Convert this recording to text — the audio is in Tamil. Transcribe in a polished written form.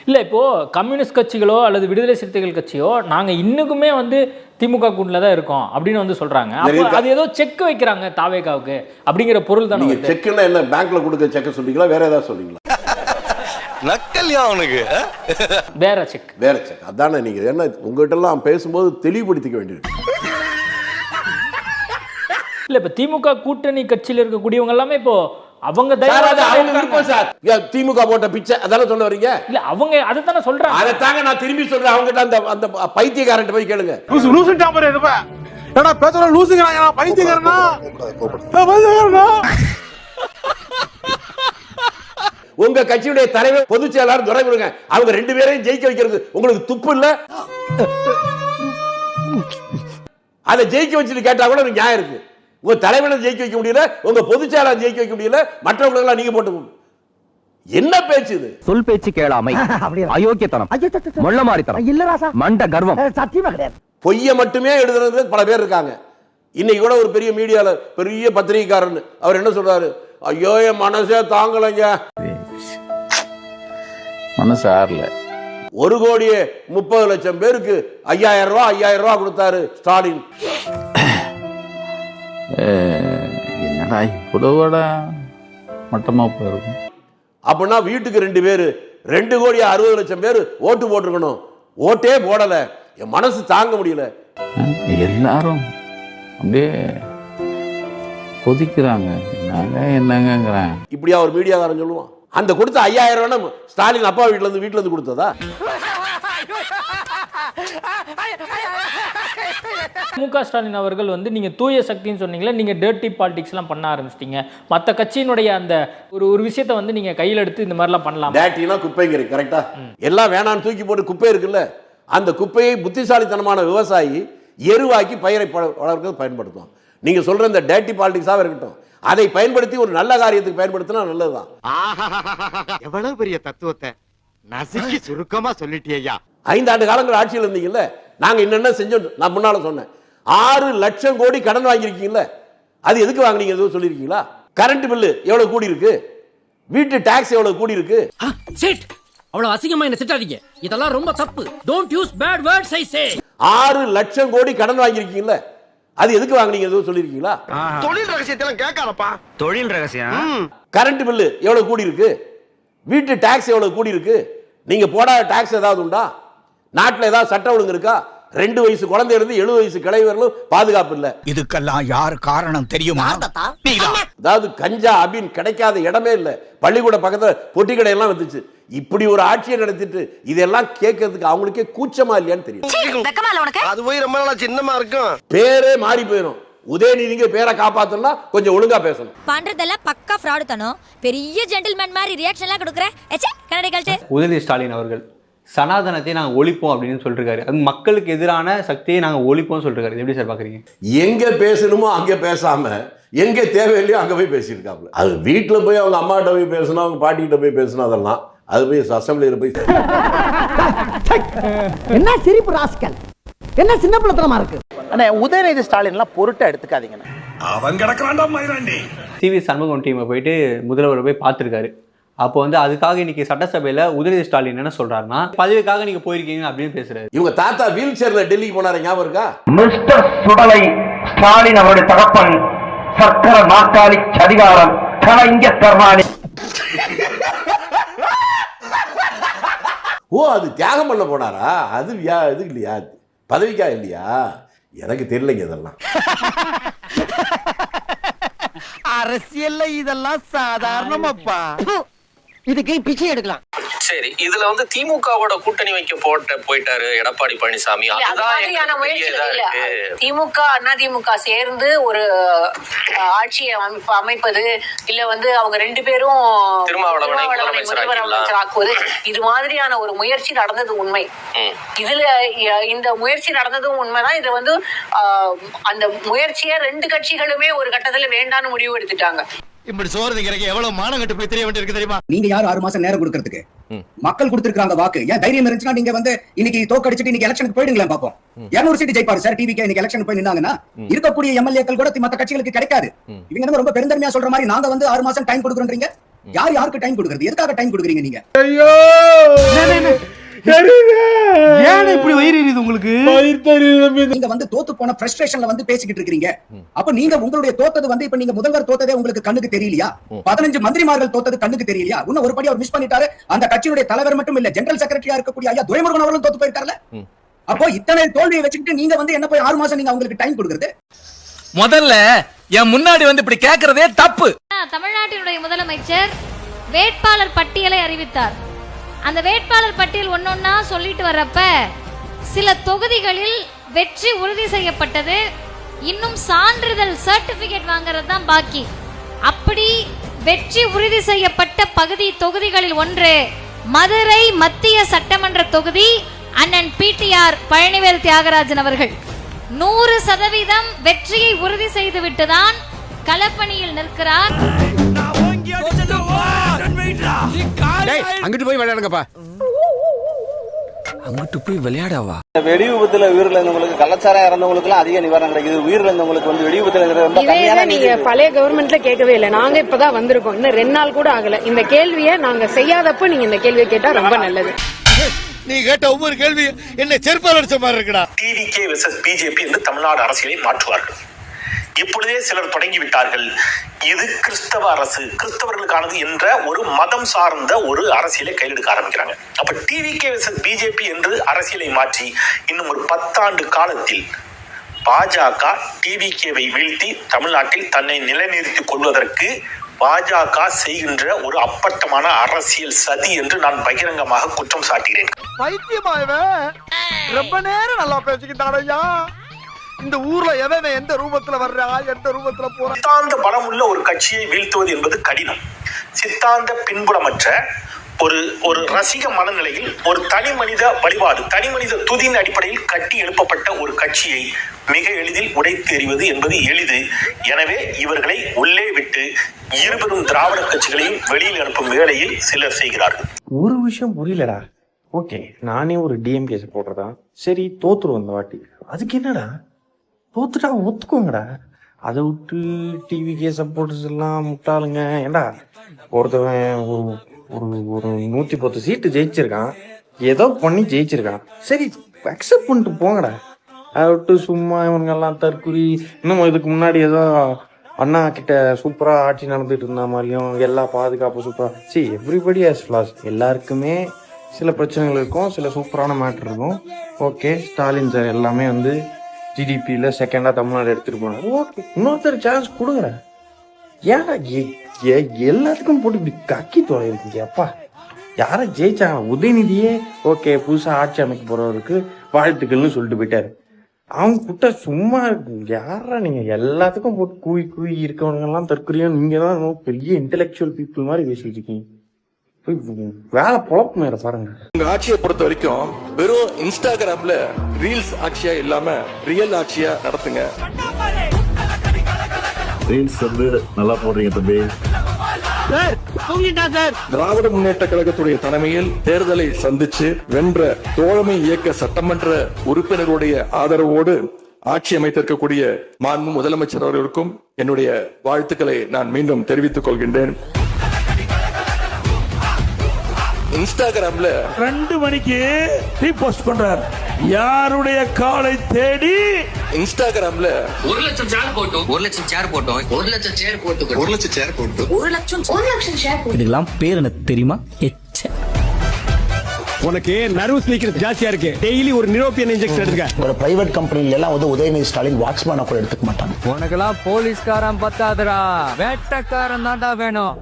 இல்ல இப்போ கம்யூனிஸ்ட் கட்சிகளோ அல்லது விடுதலை சிறுத்தைகள் கட்சியோ நாங்க இன்னுக்குமே வந்து திமுக கூண்டுல தான் இருக்கோம் அப்படின்னு வந்து சொல்றாங்க. அப்போ அது ஏதோ செக் வைக்கிறாங்க தாவேகாவுக்கு அப்படிங்கிற பொருள் தானே. நீங்க செக்னா என்ன பேங்க்ல கொடுக்க செக் சொல்றீங்களா வேற ஏதாவது சொல்றீங்களா? நக்கல்யா அவனுக்கு வேற செக் அதானே. நீங்க என்ன உங்ககிட்ட எல்லாம் பேசும்போது தெளிவுபடுத்திக்க வேண்டியது. இல்ல இப்ப திமுக கூட்டணி கட்சியில இருக்கக்கூடியவங்க எல்லாமே இப்போ அவங்க விருப்பம் சார். திமுக போட்ட பிச்சை அதால சொல்ல வரீங்க? இல்ல அவங்க அதை தானே சொல்றாங்க. அதை தாங்க நான் திரும்பி சொல்றேன். அவங்க அந்த அந்த பைத்தியக்காரன் போய் கேளுங்க. உங்க கட்சியுடைய தலைவர் பொதுச் செயலாளர் துரைமுருங்க அவங்க 2 பேரையும் ஜெயிக்க வைக்கிறது உங்களுக்கு துப்பு இல்ல? அதை ஜெயிக்க வச்சுட்டு கேட்டா கூட நியாயம் இருக்கு. உங்க தலைவரை ஜெயிக்க வைக்க முடியல, உங்க பொதுச் செயலாளர் ஜெயிக்க வைக்க முடியல, மற்றவங்க எல்லாம் நீங்க போட்டு என்ன பேச்சு இது? சொல் பேச்சு கேளாமை, அயோக்கியத்தனம், மொள்ளமாரித்தனம், இல்ல ராசா மண்ட கர்வம், சத்தியமா கிடையாது. பொய்ய மட்டுமே எழுதுறது பல பேர் இருக்காங்க. இன்னைக்கு கூட ஒரு பெரிய மீடியால பெரிய பத்திரிகைக்காரன் அவர் என்ன சொல்றாரு? ஐயோ என் மனசே தாங்கலைங்க, மனசு ஆறல. 1,30,00,000 பேருக்கு 5,000 ரூபாய் கொடுத்தாரு ஸ்டாலின். என்னடா இவ்வளோட மட்டமா போயிருக்கும். அப்படின்னா வீட்டுக்கு 2 பேரு 2,60,00,000 பேர் ஓட்டு போட்டிருக்கணும். ஓட்டே போடல. என் மனசு தாங்க முடியல. எல்லாரும் அப்படியே கொதிக்கிறாங்க. என்னங்கிறேன். இப்படியா ஒரு மீடியாக்காரன் சொல்லுவான்? அந்த கொடுத்த 5,000 ரூபாய் ஸ்டாலின் அப்பா வீட்டுல இருந்து கொடுத்ததா? முக ஸ்டாலின் அவர்கள் வந்து நீங்க தூய சக்தின்னு சொன்னீங்களே, நீங்க டர்ட்டி பாலிடிக்ஸ் எல்லாம் பண்ண ஆரம்பிச்சிட்டீங்க. மற்ற கட்சியினுடைய அந்த ஒரு விஷயத்தை வந்து நீங்க கையில் எடுத்து இந்த மாதிரிலாம் பண்ணலாம். டர்ட்டினா குப்பைங்க, கரெக்டா? எல்லாம் வேணான்னு தூக்கி போட்டு குப்பை இருக்குல்ல, அந்த குப்பையை புத்திசாலித்தனமான விவசாயி எருவாக்கி பயிரை வளர்க்க பயன்படுத்தும். நீங்க சொல்ற இந்த டர்ட்டி பாலிடிக்ஸாக இருக்கட்டும், அதை பயன்படுத்தி ஒரு நல்ல காரியத்துக்கு பயன்படுத்தினா நல்லதுதான். எவ்வளவு பெரிய தத்துவத்தை நசுக்கி சுருக்கமா சொல்லிட்டியா. 5 ஆண்டு காலங்கள் ஆட்சியில் இருந்தீங்கல்ல, நாங்க என்னென்ன செஞ்சோம் நான் முன்னால சொன்னேன். 6 லட்சம் கோடி கடன் வாங்கியிருக்கீங்கல்ல, அது எதுக்கு வாங்கினீங்க எதுவும் சொல்லியிருக்கீங்களா? கரண்ட் பில்லு எவ்வளவு கூடி இருக்கு? வீட்டு டாக்ஸ் எவ்வளவு கூடி இருக்கு? அவ்வளவு அசிங்கமா என்ன திட்டாதீங்க, இதெல்லாம் ரொம்ப தப்பு. Don't use bad words I say. 6 லட்சம் கோடி கடன் வாங்கியிருக்கீங்கல்ல, அது எதுக்கு வாங்கினீங்க எதுவும் சொல்லியிருக்கீங்களா? தொழில் ரகசியத்தெல்லாம் கேட்காதப்பா. தொழில் ரகசியம். கரண்ட் பில்லு எவ்வளவு கூடி இருக்கு? வீட்டு டாக்ஸ் எவ்வளவு கூடி இருக்கு? நீங்க போடாத டாக்ஸ் ஏதாவது உண்டா? நாட்டில் ஏதாவது சட்டம் ஒழுங்கு இருக்கா? 2 வயசு குழந்தை இருந்து 70 வயசு கிளைவர்களும் பாதுகாப்பு இல்ல. இதுக்கெல்லாம் யார் காரணம் தெரியுமா? அதாவது கஞ்சா அபின் கிடைக்காத இடமே இல்ல. பள்ளிக்கூட பக்கத்துல பொட்டி கடை எல்லாம் வந்துச்சு. இப்படி ஒரு ஆட்சியை நடத்திட்டு இதெல்லாம் கேட்கறதுக்கு அவங்களுக்கே கூச்சமா இல்லையான்னு தெரியும். அது போய் ரொம்ப நாளா சின்னமா இருக்கும். பேரே மாறி போயிடும். உதயநிதிங்க பேரை காப்பாத்தணும்னா கொஞ்சம் ஒழுங்கா பேசணும். பண்றதெல்லாம் பக்கா ஃப்ராட் தானோ. பெரிய ஜென்டில்மேன் மாதிரி ரியாக்ஷன் எல்லாம் கொடுக்குற கன்னடிகள்ட்ட. உதயநிதி ஸ்டாலின் அவர்கள் சனாதனத்தை நாங்கள் ஒழிப்போம் அப்படின்னு சொல்லிருக்காரு. அது மக்களுக்கு எதிரான சக்தியை நாங்கள் ஒழிப்போம் சொல்லிருக்காரு. எப்படி சார் பாக்குறீங்க? எங்க பேசணுமோ அங்க பேசாம எங்க தேவையில்லையோ அங்க போய் பேசியிருக்காப்ல. அது வீட்டுல போய் அவங்க அம்மாட்ட போய் பேசணும், அவங்க பாட்டிகிட்ட போய் பேசணும், அதெல்லாம் அது போய் அசம்பிளியில போய் என்ன சிரிப்பு ராஸ்கல், என்ன சின்ன பிள்ளைத்தனமா இருக்கு. அண்ணே உதயநிதி ஸ்டாலின்லாம் பொருட்டா எடுத்துக்காதீங்க. அவன் கிடக்குறான்டா மயிராண்டி. சிவி சண்முகம் டீமை போயிட்டு முதல்வரை போய் பார்த்துருக்காரு. அப்போ வந்து அதுக்காக இன்னைக்கு சட்டசபையில உதயநிதி ஸ்டாலின் என்ன சொல்றாருன்னா, பதவிக்காக நீங்க போயிருக்கீங்க அப்படின்னு பேசுறாரு. இவங்க தாத்தா வீல் சேர்ல டெல்லிக்கு போனாரு, ஞாபகம் இருக்கா? மிஸ்டர் சுடலை ஸ்டாலின் அவருடைய தகப்பன் சர்க்கர நாற்காலி அதிகாரம் கலைஞர் தர்மானி. ஓ, அது தியாகம் பண்ண போனாரா? அது இது இல்லையா, பதவிக்கா இல்லையா? எனக்கு தெரியலைங்க இதெல்லாம். அரசியல்ல இதெல்லாம் சாதாரணமாப்பா. இதுக்கு பிச்சை எடுக்கலாம். சரி, இதுல வந்து திமுகவோட கூட்டணி வைக்க போயிட்டாரு எடப்பாடி பழனிசாமி. திமுக அதிமுக சேர்ந்து ஒரு ஆட்சியை அமைப்பது இல்ல வந்து அவங்க 2 பேரும் திருமாவளவனை முதலமைச்சராக்குவது, இது மாதிரியான ஒரு முயற்சி நடந்தது உண்மை. இதுல இந்த முயற்சி நடந்ததும் உண்மைதான். இது வந்து அந்த முயற்சியை 2 கட்சிகளுமே ஒரு கட்டத்துல வேண்டான்னு முடிவு எடுத்துட்டாங்க. இப்படி சோறுங்கிறக்கு எவ்வளவு மானங்கட்டு போய் தெரிய வேண்டியிருக்கு தெரியுமா? நீங்க யார் 6 மாசம் நேரம் கொடுக்கறதுக்கு? மக்கள் கொடுத்திருக்காங்க வாக்கு. ஏன் தைரியம் இருந்துச்சுன்னா நீங்க வந்து இன்னைக்கு தோக்கடிச்சிட்டு இன்னைக்கு எலெக்ஷனுக்கு போயிடுங்களேன் பாப்போம். 200 சீட் ஜெயிப்பாரு சார் டிவிக்கு. இன்னைக்கு எலெக்ஷன் போய் நின்னாங்கன்னா இருக்கக்கூடிய எம்எல்ஏக்கள் கூட மத்த கட்சிகளுக்கு கிடைக்காது. இவங்க ரொம்ப பெருந்தன்மையா சொல்ற மாதிரி நாங்க வந்து 6 மாசம் டைம் கொடுக்குறோன்றீங்க. யார் யாருக்கு டைம் கொடுக்கறது? எதுக்காக டைம் கொடுக்குறீங்க நீங்க? இப்படி வயிறு எரியுது உங்களுக்கு? நீங்க வந்து தோத்து போன ஃப்ரஸ்ட்ரேஷன்ல வந்து பேசிக்கிட்டு இருக்கீங்க. அப்ப நீங்க உங்களுடைய தோத்தது வந்து இப்ப நீங்க முதல்வர் தோத்ததே உங்களுக்கு கண்ணுக்கு தெரியலையா? 15 மந்திரிமார்கள் தோத்தது கண்ணுக்கு தெரியலையா? இன்னும் ஒரு படி அவர் மிஸ் பண்ணிட்டாரு. அந்த கட்சியுடைய தலைவர் மட்டும் இல்ல, ஜெனரல் செக்ரட்டரியா இருக்கக்கூடிய ஐயா துரைமுருகன் அவர்களும் தோத்து போயிருக்காருல. அப்போ இத்தனை தோல்வியை வச்சுக்கிட்டு நீங்க வந்து என்ன போய் 6 மாசம் நீங்க அவங்களுக்கு டைம் கொடுக்கறது? முதல்ல என் முன்னாடி வந்து இப்படி கேக்குறதே தப்பு. தமிழ்நாட்டினுடைய முதலமைச்சர் வேட்பாளர் பட்டியலை அறிவித்தார். அந்த வேட்பாளர் பட்டியல் ஒன்னொன்னா சொல்லிட்டு வர்றப்ப சில தொகுதிகளில் வெற்றி உறுதி செய்யப்பட்டது, இன்னும் சான்றிதழ் சர்டிபிகேட் வாங்குறது தான் பாக்கி. அப்படி வெற்றி உறுதி செய்யப்பட்ட தொகுதிகளில் ஒன்று மதுரை மத்திய சட்டமன்ற தொகுதி. அண்ணன் பிடிஆர் பழனிவேல் தியாகராஜன் அவர்கள் 100% வெற்றியை உறுதி செய்துவிட்டுதான் களப்பணியில் நிற்கிறார். அங்கிட்டு போய் விளையாடுங்கப்பா. அங்கிட்டு போய் விளையாடாவா? வெடி விபத்துல உயிரிழந்தவங்களுக்கு, கள்ளச்சாரம் இறந்தவங்களுக்கு எல்லாம் அதிக நிவாரணம் கிடைக்குது. உயிரிழந்தவங்களுக்கு வந்து வெடி விபத்துல நீங்க பழைய கவர்மெண்ட்ல கேட்கவே இல்லை. நாங்க இப்பதான் வந்திருக்கோம், இன்னும் 2 நாள் கூட ஆகல. இந்த கேள்வியை நாங்க செய்யாதப்ப நீங்க இந்த கேள்வியை கேட்டா ரொம்ப நல்லது. நீ கேட்ட ஒவ்வொரு கேள்வி என்ன செருப்பால் அடிச்ச மாதிரி இருக்குடா. டிவிகே வெர்சஸ் பிஜேபி என்று தமிழ்நாடு அரசியலை மாற்றுவார்கள். இப்பொழுதே சிலர் தொடங்கிவிட்டார்கள். இது கிறிஸ்தவ அரசு, கிறிஸ்தவர்களுக்கானது என்ற ஒரு மதம் சார்ந்த ஒரு அரசியலை கையெடுக்க ஆரம்பிக்கிறாங்க. அப்ப டிவிகே வெர்சஸ் பிஜேபி என்று அரசியலை மாற்றி இன்னும் ஒரு 10 ஆண்டு காலத்தில் பாஜக டிவிகேவை வீழ்த்தி தமிழ்நாட்டில் தன்னை நிலைநிறுத்திக் கொள்வதற்கு பாஜக செய்கின்ற ஒரு அப்பட்டமான அரசியல் சதி என்று நான் பகிரங்கமாக குற்றம் சாட்டுகிறேன். ரொம்ப நேரம் நல்லா பேசிக்கிட்டாரையா. இந்த ஊர்ல எவன் எந்த ரூபத்துல வர்றா, எந்த ரூபத்துல போற. சித்தாந்த பலம் உள்ள ஒரு கட்சியை வீழ்த்துவது என்பது கடினம். சித்தாந்த பின்புலமற்ற ஒரு ரசிக மனநிலையில் ஒரு தனி மனித வழிபாடு, தனி மனித துதியின் அடிப்படையில் கட்டி எழுப்பப்பட்ட ஒரு கட்சியை மிக எளிதில் உடைத்து எறிவது என்பது எளிது. எனவே இவர்களை உள்ளே விட்டு 20 திராவிட கட்சிகளையும் வெளியில் அனுப்பும் வேலையை சிலர் செய்கிறார்கள். ஒரு விஷயம் புரியலடா. ஓகே, நானே ஒரு டிஎம்கே போடுறதா, சரி தோத்துருவோம் இந்த வாட்டி. அதுக்கு என்னடா, தோத்துட்டா ஒத்துக்கோங்கடா. அதை விட்டு டிவிகே சப்போர்ட்டர்ஸ் எல்லாம் முட்டாளுங்க. ஏண்டா ஒருத்தவன் ஒரு 110 சீட்டு ஜெயிச்சிருக்கான், ஏதோ பண்ணி ஜெயிச்சிருக்கான், சரி அக்செப்ட் பண்ணிட்டு போங்கடா. அதை விட்டு சும்மா இவனுங்கெல்லாம் தற்குறி. இன்னும் இதுக்கு முன்னாடி ஏதோ அண்ணா கிட்ட சூப்பரா ஆட்சி நடந்துட்டு இருந்த மாதிரியும் எல்லா பாதுகாப்பு சூப்பரா. சரி, எவ்ரிபடி ஹேஸ் ஃப்ளாஸ். எல்லாருக்குமே சில பிரச்சனைகள் இருக்கும், சில சூப்பரான மேட்டர் இருக்கும். ஓகே, ஸ்டாலின் சார் எல்லாமே வந்து ஜிடிபியில செகண்டா தமிழ்நாடு எடுத்துட்டு போனாரு. ஓகே, இன்னொருத்தர் சான்ஸ் கொடுங்க. ஏன்னா எல்லாத்துக்கும் போட்டு இப்படி கக்கி தொலைங்க. அப்பா, யாரை ஜெயிச்சாங்க? உதயநிதியே ஓகே புதுசா ஆட்சி அமைக்க போறவருக்கு வாழ்த்துக்கள்னு சொல்லிட்டு போயிட்டாரு. அவங்க கிட்ட சும்மா யாரா நீங்க எல்லாத்துக்கும் போட்டு கூவி இருக்கவங்க எல்லாம் தற்கொலையும். நீங்க தான் பெரிய இன்டெலெக்சுவல் பீப்புள் மாதிரி பேசிட்டு இருக்கீங்க. வேலை பொழப்பு மேல பாருங்க. உங்க ஆட்சியை பொறுத்த வரைக்கும் வெறும் இன்ஸ்டாகிராம்ல ரீல்ஸ் ஆட்சியா இல்லாம ரியல் ஆட்சியா நடத்துங்க. ரீல்ஸ் வந்து நல்லா போடுறீங்க தம்பி. திராவிட முன்னேற்ற கழகத்துடைய தலைமையில் தேர்தலை சந்திச்சு வென்ற தோழமை இயக்க சட்டமன்ற உறுப்பினருடைய ஆதரவோடு ஆட்சி அமைத்திருக்கக்கூடிய மாண்பு முதலமைச்சர் அவர்களுக்கும் என்னுடைய வாழ்த்துக்களை நான் மீண்டும் தெரிவித்துக் கொள்கின்றேன். இன்ஸ்டாகிராம்ல 2 மணிக்கு ரீபோஸ்ட் பண்றார். யாருடைய காலை தேடி இன்ஸ்டாகிராம்ல 1 லட்சம் சேர் போட்டோம், 1 லட்சம் சேர் போட்டோம், 1 லட்சம் சேர் போட்டு, 1 லட்சம் சேர் போட்டு, 1 லட்சம் சேர் போட்டு. இதுக்கெல்லாம் பேர் எனக்கு தெரியுமா? உனக்கு நர்வஸ் லீக்கர் ஜாஸ்தியா இருக்கு. டெய்லி ஒரு நிரோபியன் இன்ஜெக்ஷன் எடுத்துக்க. ஒரு பிரைவேட் கம்பெனில எல்லாம் வந்து உதயநிதி ஸ்டாலின் வாட்ச்மேனா கூட எடுத்துக்க மாட்டாங்க. உனக்கெல்லாம் போலீஸ்காரன் பத்தாதுடா, வேட்டக்காரன் தான்டா வேணும்.